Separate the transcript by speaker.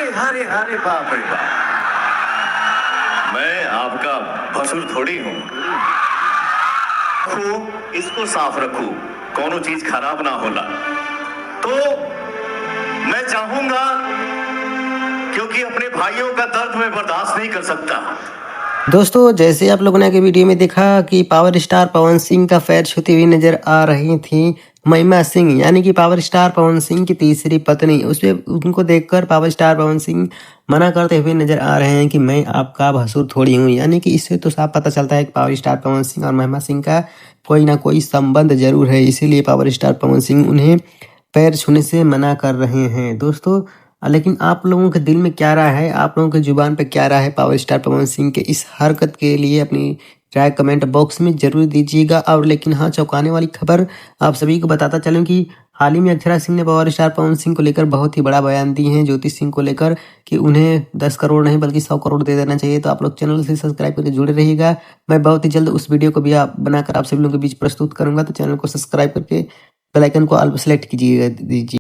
Speaker 1: अरे अरे बाप रे बाप, मैं आपका भसुर थोड़ी हूँ। इसको साफ रखू, कोनो चीज खराब ना होला। तो मैं चाहूंगा, क्योंकि अपने भाइयों का दर्द मैं बर्दाश्त नहीं कर सकता।
Speaker 2: दोस्तों, जैसे आप लोगों ने आगे वीडियो में देखा कि पावर स्टार पवन सिंह का पैर छूती हुई नजर आ रही थी महिमा सिंह, यानी कि पावर स्टार पवन सिंह की तीसरी पत्नी। उसपे उनको देखकर पावर स्टार पवन सिंह मना करते हुए नजर आ रहे हैं कि मैं आपका भसुर थोड़ी हूँ। यानी कि इससे तो साफ पता चलता है कि पावर स्टार पवन सिंह और महिमा सिंह का कोई ना कोई संबंध जरूर है, इसीलिए पावर स्टार पवन सिंह उन्हें पैर छूने से मना कर रहे हैं। दोस्तों, लेकिन आप लोगों के दिल में क्या राय है, आप लोगों के जुबान पे क्या राय है पावर स्टार पवन सिंह के इस हरकत के लिए अपनी राय कमेंट बॉक्स में जरूर दीजिएगा। और लेकिन हाँ, चौंकाने वाली खबर आप सभी को बताता चलूं कि हाल ही में अक्षरा सिंह ने पावर स्टार पवन सिंह को लेकर बहुत ही बड़ा बयान दिए हैं, ज्योति सिंह को लेकर, कि उन्हें 10 करोड़ नहीं बल्कि 100 करोड़ दे देना चाहिए। तो आप लोग चैनल से सब्सक्राइब करके जुड़े रहिएगा। मैं बहुत ही जल्द उस वीडियो को भी आप बनाकर आप सभी लोगों के बीच प्रस्तुत करूंगा। तो चैनल को सब्सक्राइब करके बेल आइकन को ऑल पर सेलेक्ट कीजिएगा दीजिए।